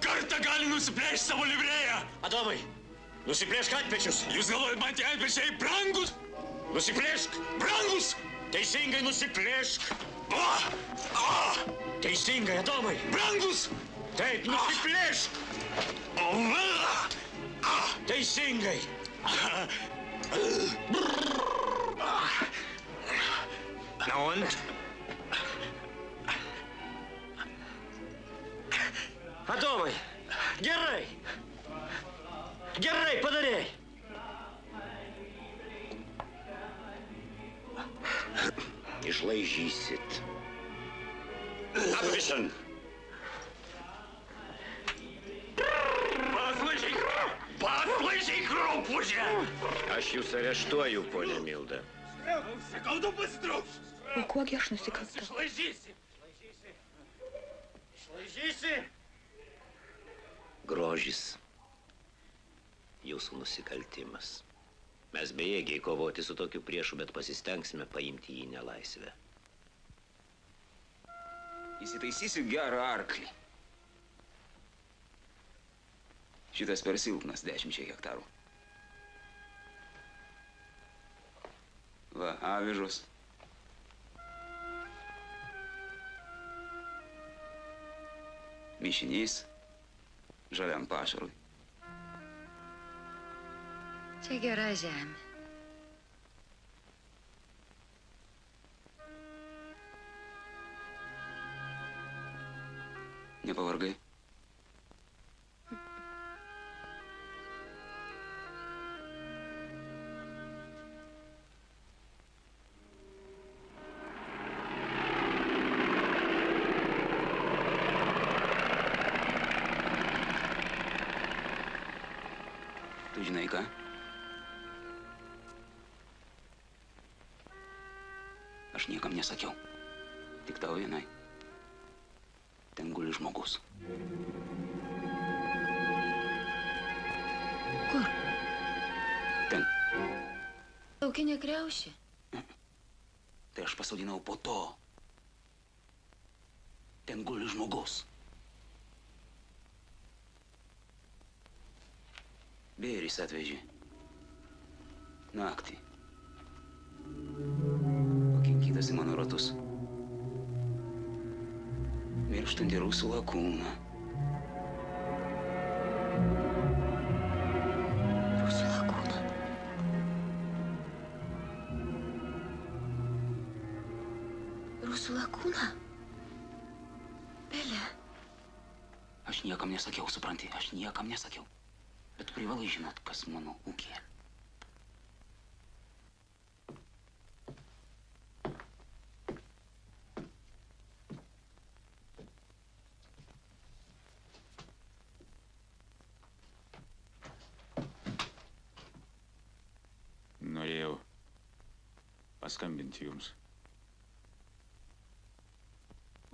kartą gali nusiplėšti savo livrėją. Adomai, nusiplėšk antpečius. Jūs galvojat, man tie antpečiai brangus? Nusiplėšk. Brangus! Teisingai nusiplėšk. Teisingai, Adomai. Brangus! Taip, nusiplėšk. Teisingai. Na und? Adomai, gerai. Gerai padarei. Išlaižysit. Abwischen. Paslaižyk raupužę! Aš jūs areštuoju, ponė Milda. Sakau, pasitrauks! O kuogi aš nusikaltau? Išlaižysi! Išlaižysi. Grožis. Jūsų nusikaltimas. Mes bejėgiai kovoti su tokiu priešu, bet pasistengsime paimti jį nelaisvę. Įsitaisysiu gerą arklį. Šitas per silpnas 10 hektarų. Va, avižos. Mišinys žaliam pašarui. Čia gera žemė. Nepavargai? Tu žinai ką? Aš niekam nesakiau. Tik tau vienai. Ten guli žmogus. Kur? Ten. Laukinė kriaušė. Tai aš pasodinau po to. Ten guli žmogus. Bėris atvežė. Naktį. Pakinkytas į mano ratus. Mirštantį rusų lakūną. Rusų lakūną. Rusų lakūną? Pelė. Aš niekam nesakiau, supranti, aš niekam nesakiau. Bet privalai žinot, kas mano ūkėje. Norėjau paskambinti jums.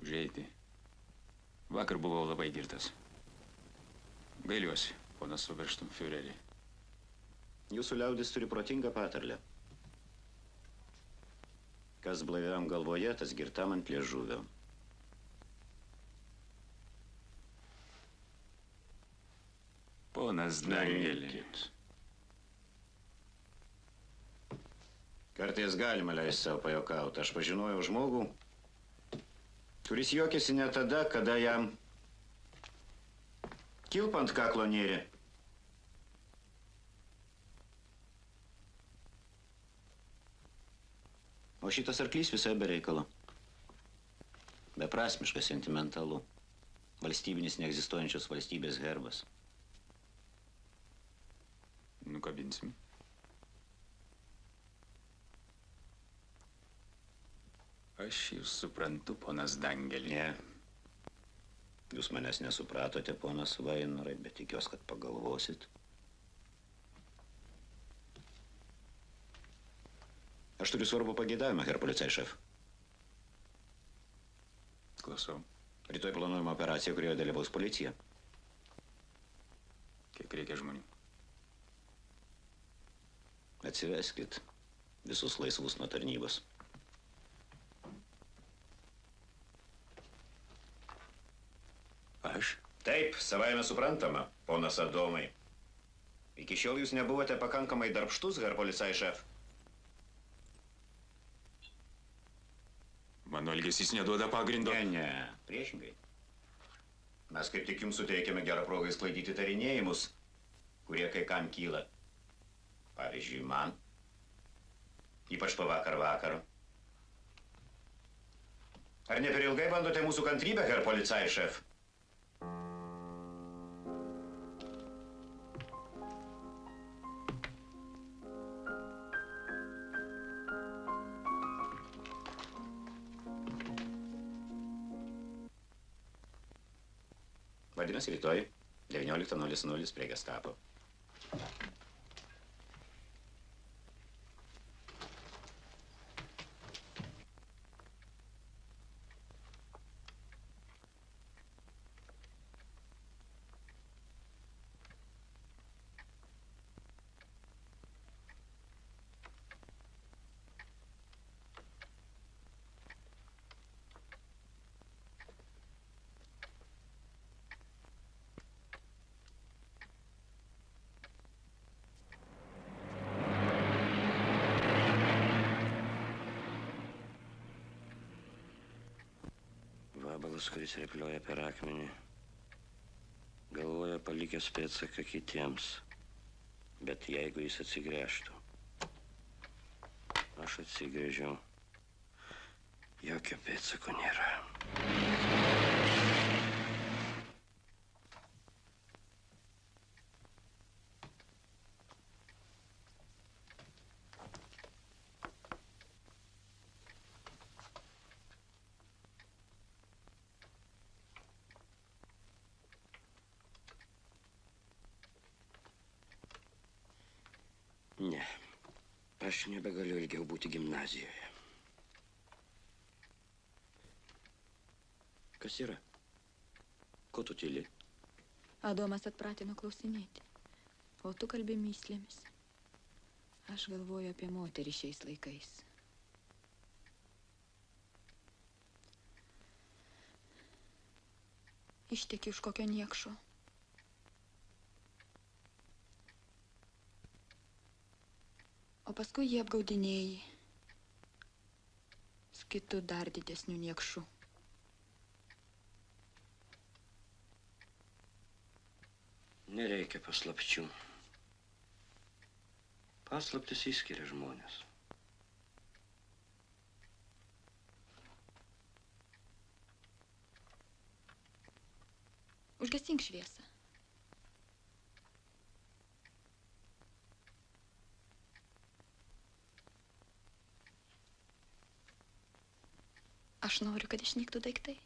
Užeiti. Vakar buvau labai girtas. Gailiuosi, ponas Obersturmfiureri. Jūsų liaudis turi protingą patarlę. Kas blaiviam galvoje, tas girtam ant liežuvio. Ponas Dangelį. Kartais galima leisti savo pajokauti. Aš pažinojau žmogų, kuris juokėsi ne tada, kada jam kilpa ant kaklo nėrė. O šitas arklys visai be reikalo. Beprasmiška, sentimentalu. Valstybinis neegzistuojančios valstybės herbas. Nukabinsim. Aš jūs suprantu, ponas Dangelį. Ne. Jūs manęs nesupratote, ponas Vainorai, bet tikiuosi, kad pagalvosit. Aš turiu svarbų pageidavimą, herr policajšef. Klausau. Rytoj planuojama operacija, kurioje dalyvaus policija. Kiek reikia žmonių? Atsiveskit visus laisvus nuo tarnybos. Aš? Taip, savaime suprantama, ponas Adomai. Iki šiol jūs nebuvote pakankamai darbštus, herr policai šef. Mano elgesys neduoda pagrindo. Ne, priešingai. Mes kaip tik jums suteikėme gerą progą išsklaidyti tarinėjimus, kurie kai kam kyla. Pavyzdžiui, man. Ypač po vakaro. Ar ne per ilgai bandote mūsų kantrybę, herr policai šef? Vadinasi, rytoj 19:00 prie Gestapo. Vabalas, kuris replioja per akmenį, galvoja palikęs pėdsaką kitiems. Bet jeigu jis atsigręžtų, aš atsigręžiau, jokio pėdsako nėra. Ne, aš nebegaliu ilgiau būti gimnazijoje. Kas yra? Ko tu tyli? Adomas atpratino klausinėti, o tu kalbi myslėmis. Aš galvoju apie moterį šiais laikais. Išteki už kokio niekšo. O paskui jie apgaudinėjai su kitu dar didesniu niekšu. Nereikia paslapčių. Paslaptis įskiria žmonės. Užgesink šviesą. Aš noriu, kad išnyktų daiktai.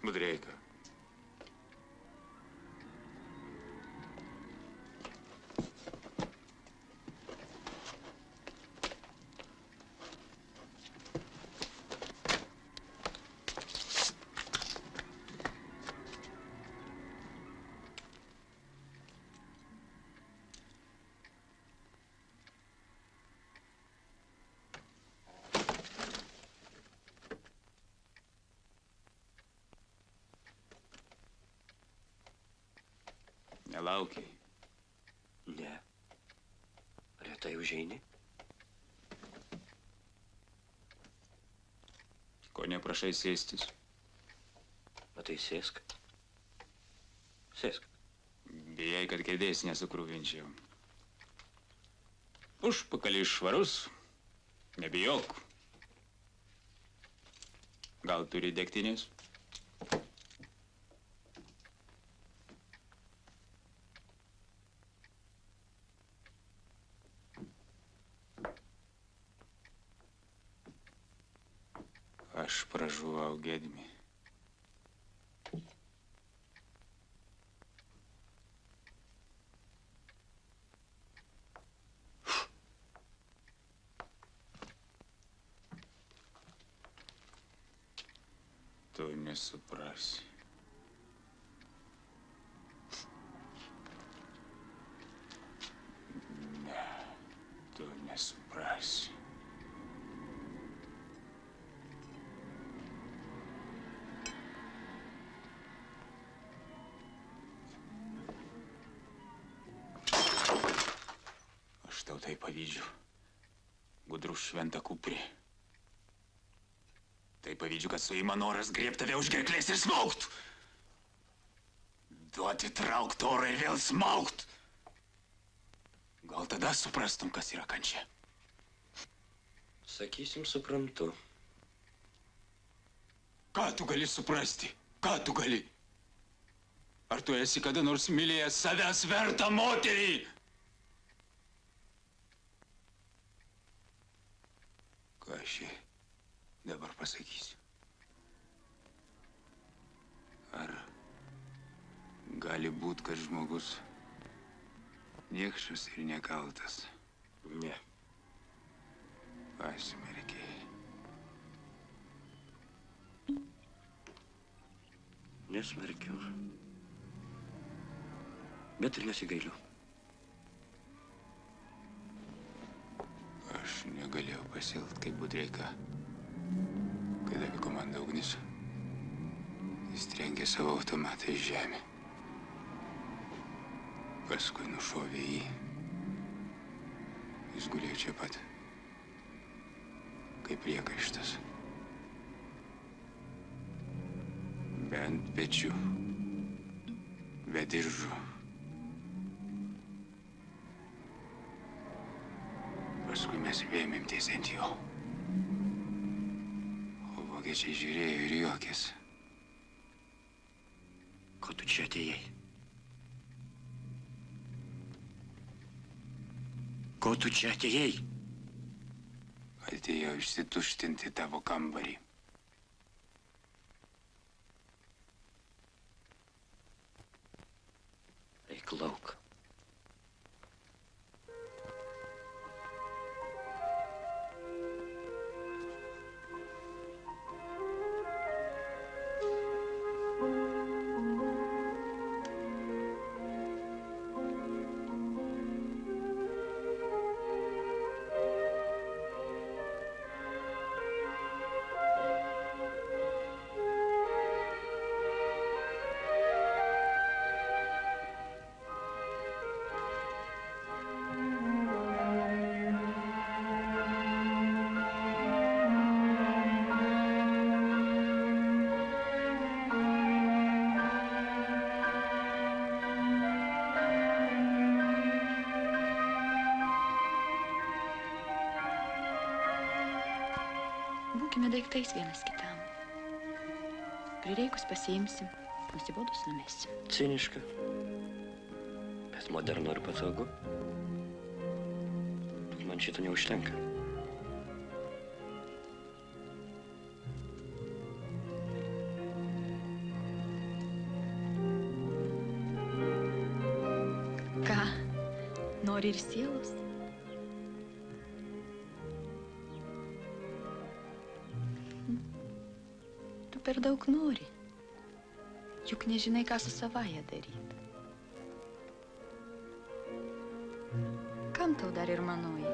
Mudreika. Nelaukiai. Ne. Retai užeini? Ko neprašai sėstis? Matai, sėsk. Sėsk. Bijai, kad kėdės nesukrūvinčiau. Užpakalis švarus. Nebijok. Gal turi degtinės? Aš pražuvau Gedmi. Tu nesuprasi. Ne, tu nesuprasi. Aš tau tai pavydžiu. Gudrus šventą kuprį. Tai pavydžiu, kad suima noras griebti tave už gerklės ir smaugt. Duoti traukt orą ir vėl smaugt. Gal tada suprastum, kas yra kančia. Sakysim, suprantu. Ką tu gali suprasti? Ką tu gali? Ar tu esi kada nors mylėjęs savęs vertą moterį? Ką aš jai dabar pasakysiu? Ar gali būt, kad žmogus niekšas ir nekaltas? Ne. Pasmerkiai. Nesmerkiu. Bet ir nesigailiu. Aš negalėjau pasielgti kaip Budreika. Kai davė komandą ugnis, jis trenkė savo automatą į žemę. Paskui nušovė jį. Jis gulėjo čia pat, kaip priekaištas. Be ant pečių, be diržų. Paskui mes vėmėm tiesiant jo. O vokiečiai žiūrėjo ir juokėsi. Ko tu čia atėjai? Ko tu čia atėjai? Atėjau išsituštinti tavo kambarį. Eik lauk. Būkime daiktais vienas kitam. Prireikus pasiimsim, nusibodus numesim. Ciniška. Bet modernu ir patogu. Man šito neužtenka. Ką? Nori ir sielos? Per daug nori. Juk nežinai, ką su savaja daryti. Kam tau dar ir manoji?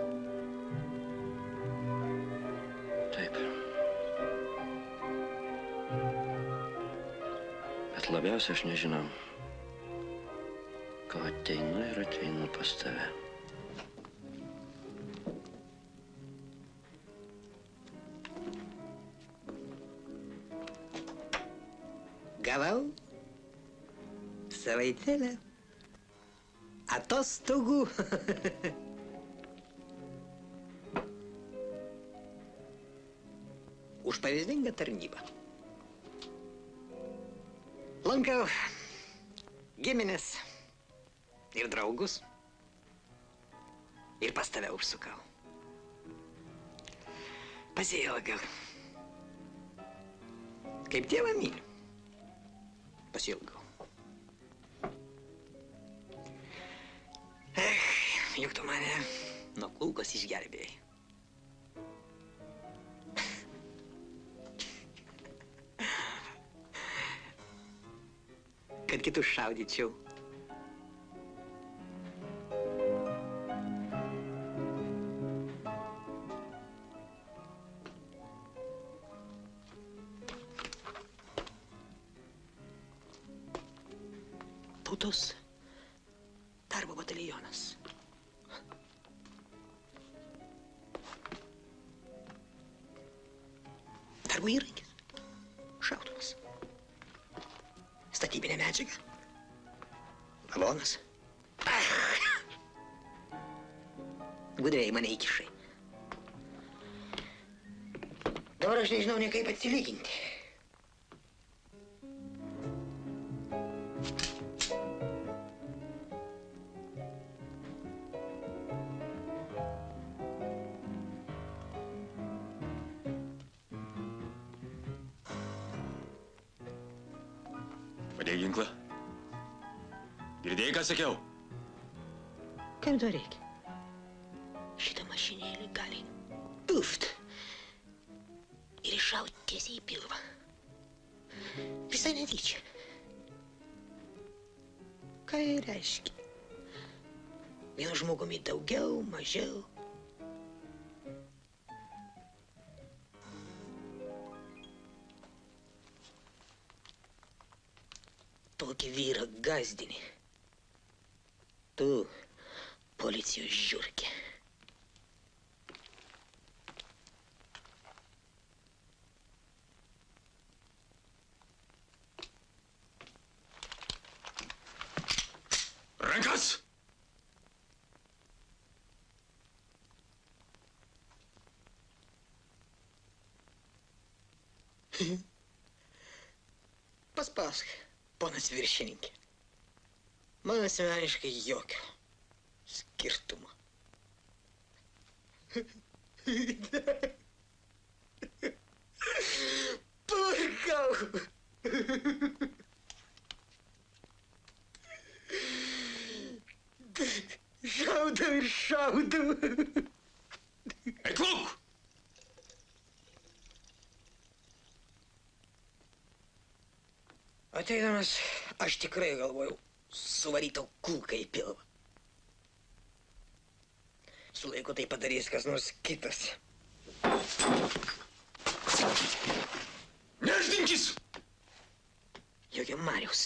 Taip. Bet labiausiai aš nežinau, ko ateinu ir ateinu pas tave. Gavau savaitėlę atostogų. Už pavyzdingą tarnybą. Lankau giminės ir draugus. Ir pas tave užsukau. Pasiilgau. Kaip tėvą myliu. Pasiilgau. Juk tu mane nuo kulkos išgelbėjai. kad kitus šaudyčiau. Tautos darbo batalionas. Darbo įrankis. Šautuvas. Statybinė medžiaga. Lavonas. Gudriai mane įkišai. Dabar aš nežinau nei kaip atsilyginti. Padėk ginklą. Girdėjai, ką sakiau? Kaip to reikia? Šitą mašinėlį gali puft ir iššauti tiesiai į pilvą. Visai netyčia. Ką jai reiškia? Vienu žmogumi daugiau, mažiau. Tokį vyrą gazdini. Tu, policijos žiurkė. Rankas! Paspask, ponas viršininkė. Man asmeniškai jokio skirtumo. Pavarkau. Šaudau ir šaudau. Eik lauk! Ateidamas, aš tikrai galvojau suvarytau kulką į pilvą. Su laiku tai padarys kas nors kitas. Nešdinkis! Jokio Mariaus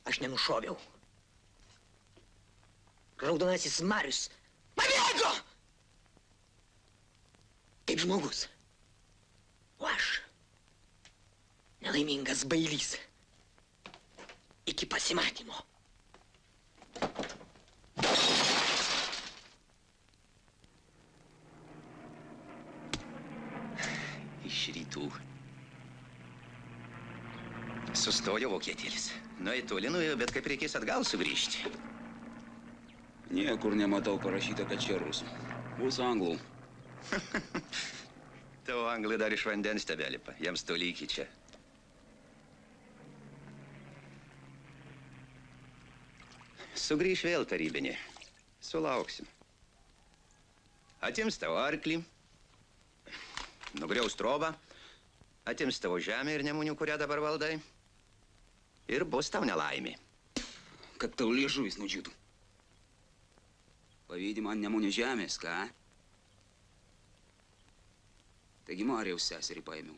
aš nenušoviau. Raudonasis Marius pabėgo! Kaip žmogus. O aš nelaimingas bailys. Iki pasimatymo. Iš rytų. Sustojo vokietėlis. Nuėjo toli, bet kaip reikės atgal sugrįžti. Niekur nematau parašyta, kad čia rusų. Bus anglų. Tavo anglai dar iš vandens tebelipa. Jiems toli iki čia. Sugrįš vėl tarybinė. Sulauksim. Atims tavo arklį. Nugriaus trobą. Atims tavo žemę ir nemonių, kurią dabar valdai. Ir bus tau nelaimė. Kad tau liežuvis nudžiūtų. Pavydi man nemonių žemės, ką? Taigi Marijaus seserį paėmiau.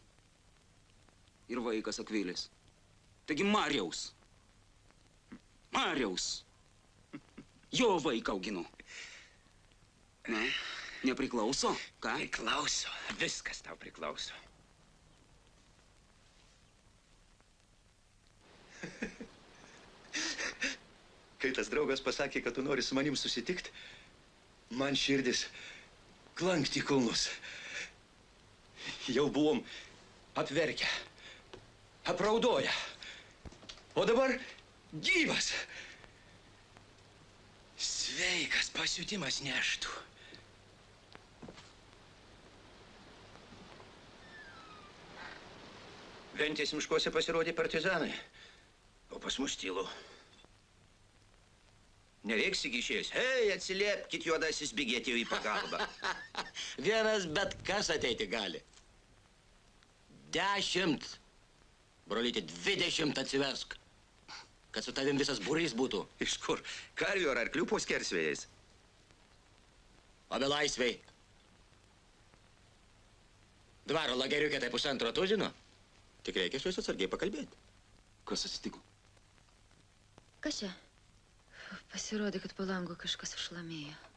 Ir vaikas Akvilis. Taigi Marijaus. Marijaus. Jo vaiką auginu. Na, nepriklauso, ką? Priklauso. Viskas tau priklauso. Kai tas draugas pasakė, kad tu nori su manim susitikti, man širdis klankti kulnus. Jau buvom apverkę, apraudoję. O dabar gyvas. Sveikas pasiutimas neštų. Ventės miškuose pasirodė partizanai, o pas mus tylu. Nereiks įgišėjus. Hei, atsiliepkit, juodasis bėgėti jau į pagalbą. Vienas bet kas ateiti gali. 10. Brolyti, 20 atsivesk. kad su tavim visas būrys būtų. Iš kur? Karvių ar arklių po skersvėjais? O belaisviai. Dvaro lageriukė tai 1,5 tuzino. Tik reikia su jais atsargiai pakalbėti. Kas atsitiko? Kas čia? Pasirodė, kad po langu kažkas išlamėjo.